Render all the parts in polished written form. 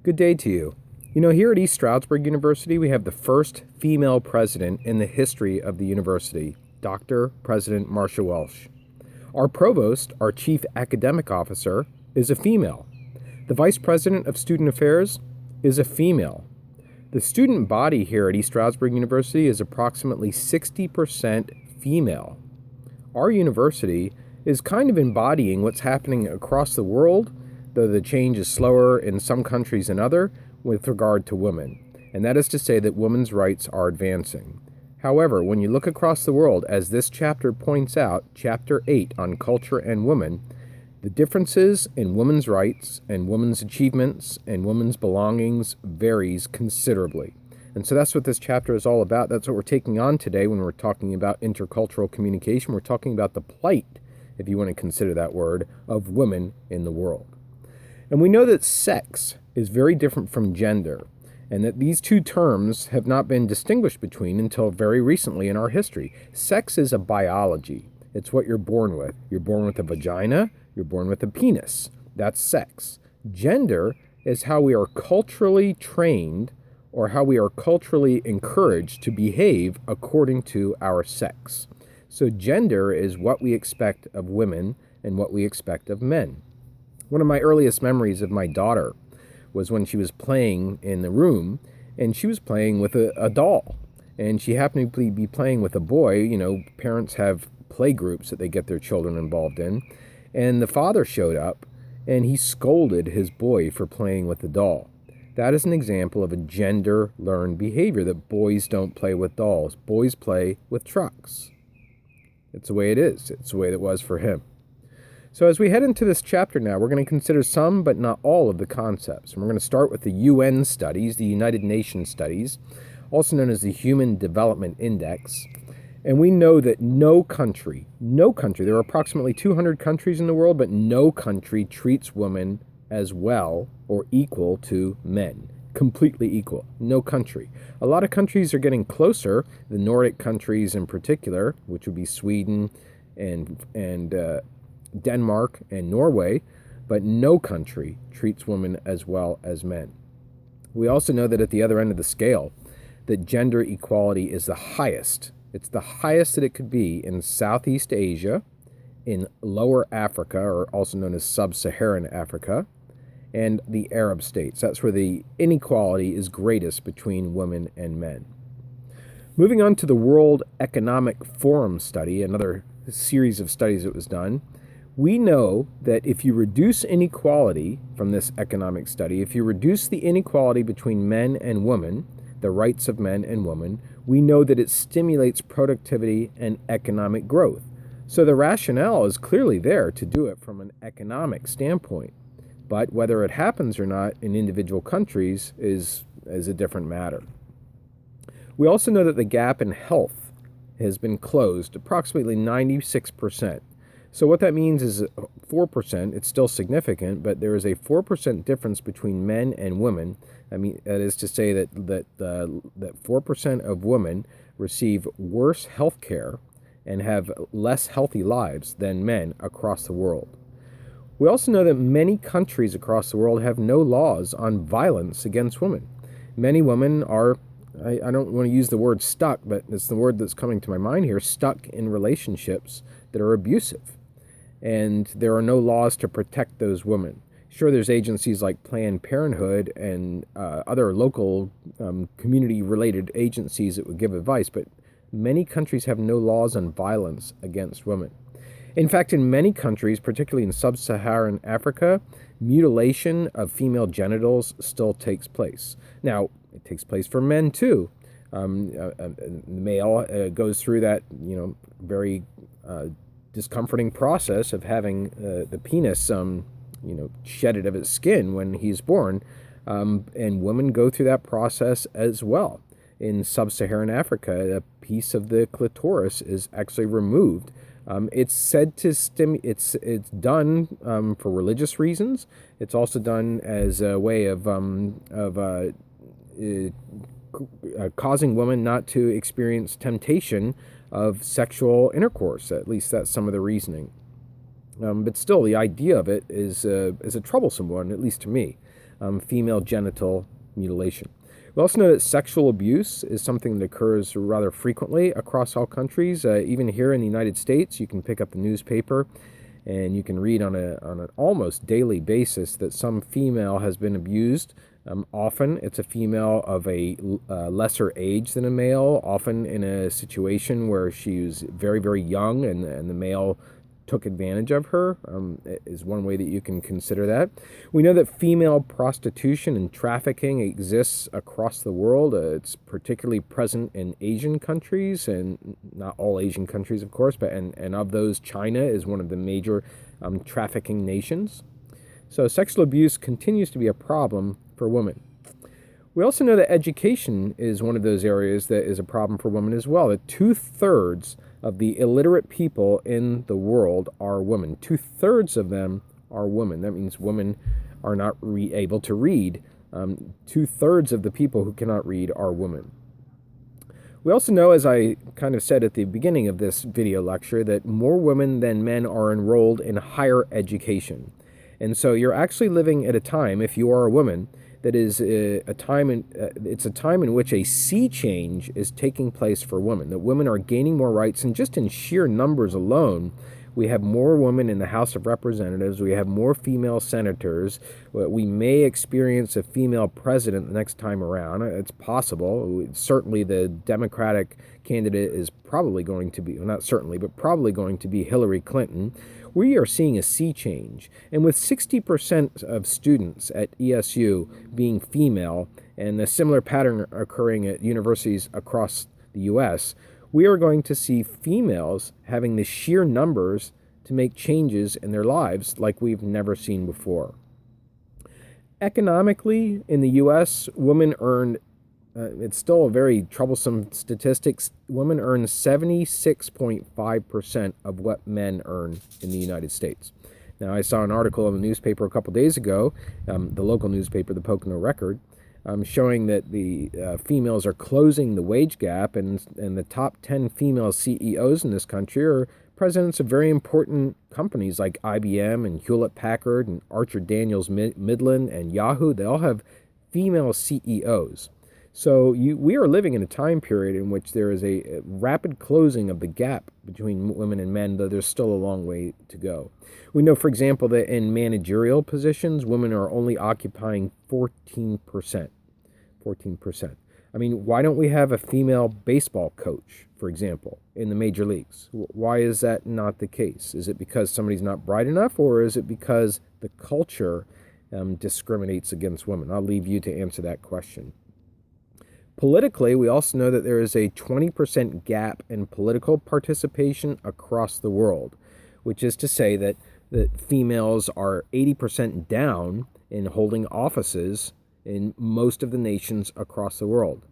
Good day to you. Here at East Stroudsburg University, we have the first female president in the history of the university, Dr. President Marcia Welsh. Our provost, our chief academic officer, is a female. The vice president of student affairs is a female. The student body here at East Stroudsburg University is approximately 60% female. Our university is kind of embodying what's happening across the world, though the change is slower in some countries than others, with regard to women. And that is to say that women's rights are advancing. However, when you look across the world, as this chapter points out, Chapter 8 on Culture and Women, the differences in women's rights and women's achievements and women's belongings varies considerably. And so that's what this chapter is all about. That's what we're taking on today when we're talking about intercultural communication. We're talking about the plight, if you want to consider that word, of women in the world. And we know that sex is very different from gender, and that these two terms have not been distinguished between until very recently in our history. Sex is a biology. It's what you're born with. You're born with a vagina, you're born with a penis. That's sex. Gender is how we are culturally trained or how we are culturally encouraged to behave according to our sex. So gender is what we expect of women and what we expect of men. One of my earliest memories of my daughter was when she was playing in the room, and she was playing with a doll. And she happened to be playing with a boy. Parents have play groups that they get their children involved in. And the father showed up, and he scolded his boy for playing with the doll. That is an example of a gender-learned behavior, that boys don't play with dolls. Boys play with trucks. It's the way it is. It's the way it was for him. So as we head into this chapter now, we're going to consider some but not all of the concepts. And we're going to start with the UN studies, the United Nations studies, also known as the Human Development Index. And we know that no country, there are approximately 200 countries in the world, but no country treats women as well or equal to men. Completely equal. No country. A lot of countries are getting closer, the Nordic countries in particular, which would be Sweden and Denmark and Norway, but no country treats women as well as men. We also know that at the other end of the scale, that gender equality is the highest. It's the highest that it could be in Southeast Asia, in Lower Africa, or also known as Sub-Saharan Africa, and the Arab states. That's where the inequality is greatest between women and men. Moving on to the World Economic Forum study, another series of studies that was done, we know that if you reduce inequality from this economic study, if you reduce the inequality between men and women, the rights of men and women, we know that it stimulates productivity and economic growth. So the rationale is clearly there to do it from an economic standpoint. But whether it happens or not in individual countries is a different matter. We also know that the gap in health has been closed, approximately 96%. So what that means is 4%, it's still significant, but there is a 4% difference between men and women. I mean, that is to say that 4% of women receive worse health care and have less healthy lives than men across the world. We also know that many countries across the world have no laws on violence against women. Many women are, I don't want to use the word stuck, but it's the word that's coming to my mind here, stuck in relationships that are abusive. And there are no laws to protect those women. Sure, there's agencies like Planned Parenthood and other local community-related agencies that would give advice, but many countries have no laws on violence against women. In fact, in many countries, particularly in sub-Saharan Africa, mutilation of female genitals still takes place. Now, it takes place for men too. The male goes through that, very discomforting process of having the penis, shedded of its skin when he's born, and women go through that process as well. In sub-Saharan Africa, a piece of the clitoris is actually removed. It's said to it's done for religious reasons. It's also done as a way of causing women not to experience temptation of sexual intercourse. At least that's some of the reasoning. But still, the idea of it is a troublesome one, at least to me. female genital mutilation. We also know that sexual abuse is something that occurs rather frequently across all countries. Even here in the United States, you can pick up the newspaper and you can read on an almost daily basis that some female has been abused. Often it's a female of a lesser age than a male, often in a situation where she's very, very young and the male took advantage of her, is one way that you can consider that. We know that female prostitution and trafficking exists across the world. It's particularly present in Asian countries, and not all Asian countries, of course, but and of those, China is one of the major trafficking nations. So sexual abuse continues to be a problem for women. We also know that education is one of those areas that is a problem for women as well. That 2/3 of the illiterate people in the world are women. 2/3 of them are women. That means women are not able to read. 2/3 of the people who cannot read are women. We also know, as I kind of said at the beginning of this video lecture, that more women than men are enrolled in higher education. And so you're actually living at a time, if you are a woman, that is it's a time in which a sea change is taking place for women, that women are gaining more rights, and just in sheer numbers alone, we have more women in the House of Representatives, we have more female senators, we may experience a female president the next time around. It's possible. Certainly the Democratic candidate is probably going to be, well, not certainly, but probably going to be Hillary Clinton. We are seeing a sea change. And with 60% of students at ESU being female and a similar pattern occurring at universities across the U.S., we are going to see females having the sheer numbers to make changes in their lives like we've never seen before. Economically, in the U.S., women earn it's still a very troublesome statistics. Women earn 76.5% of what men earn in the United States. Now, I saw an article in the newspaper a couple days ago, the local newspaper, the Pocono Record, showing that the females are closing the wage gap, and the top 10 female CEOs in this country are presidents of very important companies like IBM and Hewlett-Packard and Archer Daniels Midland and Yahoo. They all have female CEOs. So we are living in a time period in which there is a rapid closing of the gap between women and men, though there's still a long way to go. We know, for example, that in managerial positions, women are only occupying 14%. 14%. I mean, why don't we have a female baseball coach, for example, in the major leagues? Why is that not the case? Is it because somebody's not bright enough, or is it because the culture discriminates against women? I'll leave you to answer that question. Politically, we also know that there is a 20% gap in political participation across the world, which is to say that females are 80% down in holding offices in most of the nations across the world.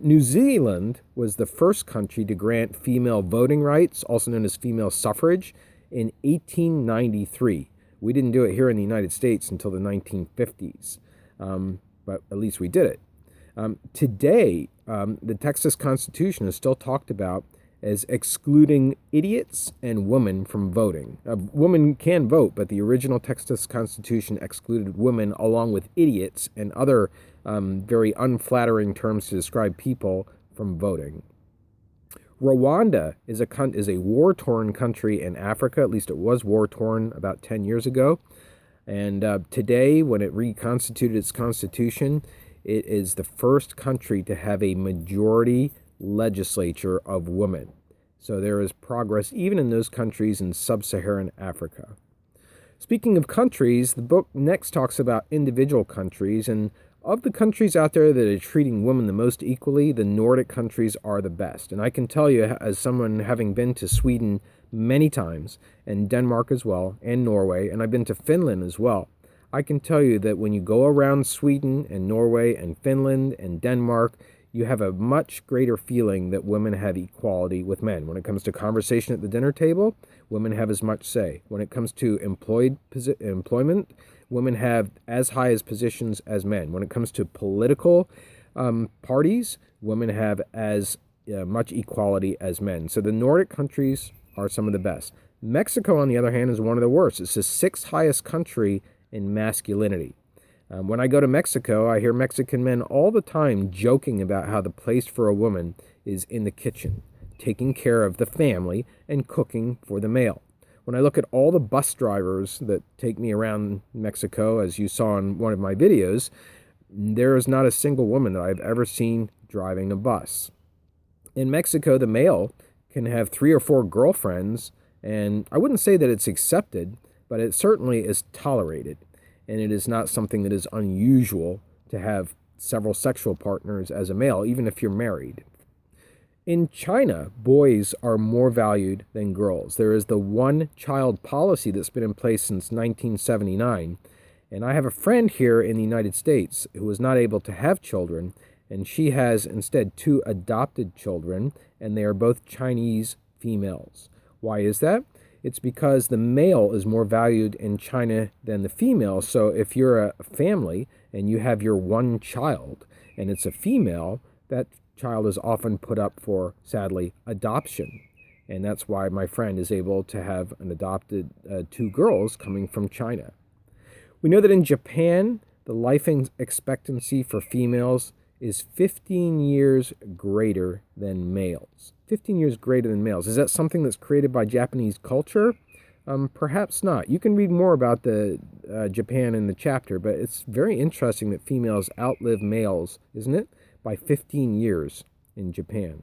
New Zealand was the first country to grant female voting rights, also known as female suffrage, in 1893. We didn't do it here in the United States until the 1950s, but at least we did it. Today, the Texas Constitution is still talked about as excluding idiots and women from voting. Women can vote, but the original Texas Constitution excluded women along with idiots and other very unflattering terms to describe people from voting. Rwanda is a war-torn country in Africa. At least it was war-torn about 10 years ago. And today, when it reconstituted its constitution, it is the first country to have a majority legislature of women. So there is progress even in those countries in sub-Saharan Africa. Speaking of countries, the book next talks about individual countries, and of the countries out there that are treating women the most equally, the Nordic countries are the best. And I can tell you, as someone having been to Sweden many times, and Denmark as well, and Norway, and I've been to Finland as well, I can tell you that when you go around Sweden and Norway and Finland and Denmark, you have a much greater feeling that women have equality with men. When it comes to conversation at the dinner table, women have as much say. When it comes to employment, women have as high as positions as men. When it comes to political parties, women have as much equality as men. So the Nordic countries are some of the best. Mexico, on the other hand, is one of the worst. It's the 6th highest country in masculinity. When I go to Mexico, I hear Mexican men all the time joking about how the place for a woman is in the kitchen, taking care of the family and cooking for the male. When I look at all the bus drivers that take me around Mexico, as you saw in one of my videos, there is not a single woman that I've ever seen driving a bus. In Mexico, the male can have 3 or 4 girlfriends, and I wouldn't say that it's accepted, but it certainly is tolerated. And it is not something that is unusual to have several sexual partners as a male, even if you're married. In China, boys are more valued than girls. There is the one-child policy that's been in place since 1979. And I have a friend here in the United States who was not able to have children, and she has instead 2 adopted children, and they are both Chinese females. Why is that? It's because the male is more valued in China than the female. So if you're a family and you have your one child and it's a female, that child is often put up for, sadly, adoption. And that's why my friend is able to have an adopted 2 girls coming from China. We know that in Japan, the life expectancy for females is 15 years greater than males. 15 years greater than males. Is that something that's created by Japanese culture? Perhaps not. You can read more about the Japan in the chapter, but it's very interesting that females outlive males, isn't it? By 15 years in Japan.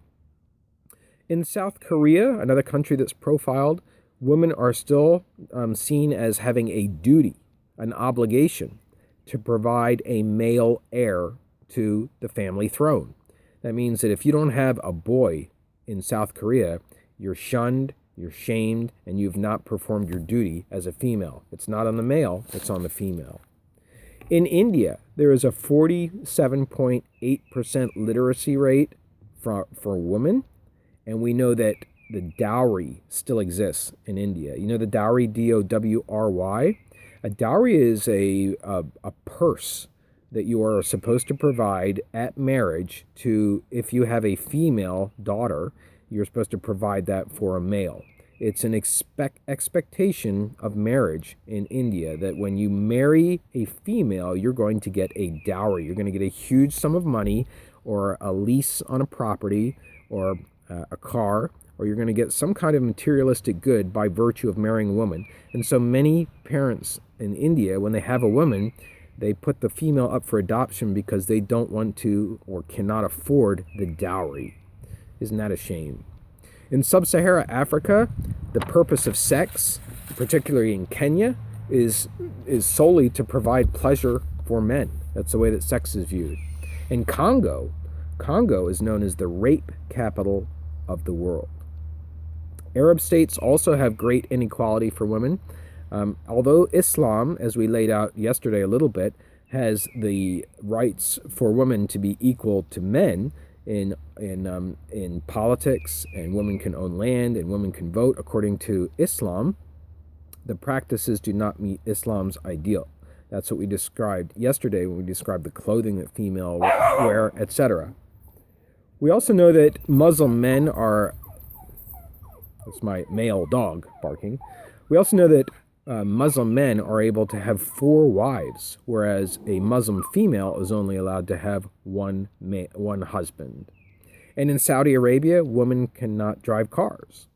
In South Korea, another country that's profiled, women are still seen as having a duty, an obligation, to provide a male heir to the family throne. That means that if you don't have a boy in South Korea, you're shunned, you're shamed, and you've not performed your duty as a female. It's not on the male, it's on the female. In India, there is a 47.8% literacy rate for women, and we know that the dowry still exists in India. You know the dowry, D-O-W-R-Y? A dowry is a purse that you are supposed to provide at marriage to, if you have a female daughter, you're supposed to provide that for a male. It's an expectation of marriage in India that when you marry a female, you're going to get a dowry. You're going to get a huge sum of money or a lease on a property or a car, or you're going to get some kind of materialistic good by virtue of marrying a woman. And so many parents in India, when they have a woman, they put the female up for adoption because they don't want to or cannot afford the dowry. Isn't that a shame? In sub-Saharan Africa, the purpose of sex, particularly in Kenya, is solely to provide pleasure for men. That's the way that sex is viewed. In Congo is known as the rape capital of the world. Arab states also have great inequality for women. Although Islam, as we laid out yesterday a little bit, has the rights for women to be equal to men in politics, and women can own land and women can vote according to Islam, the practices do not meet Islam's ideal. That's what we described yesterday when we described the clothing that female wear, etc. We also know that Muslim men are... That's my male dog barking. We also know that Muslim men are able to have 4 wives, whereas a Muslim female is only allowed to have one husband. And in Saudi Arabia, women cannot drive cars.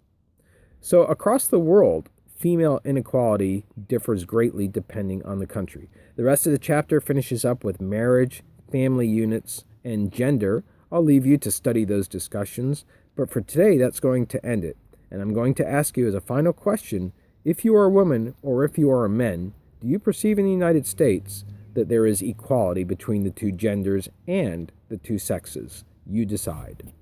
So across the world, female inequality differs greatly depending on the country. The rest of the chapter finishes up with marriage, family units, and gender. I'll leave you to study those discussions, but for today, that's going to end it. And I'm going to ask you as a final question, if you are a woman or if you are a man, do you perceive in the United States that there is equality between the 2 genders and the 2 sexes? You decide.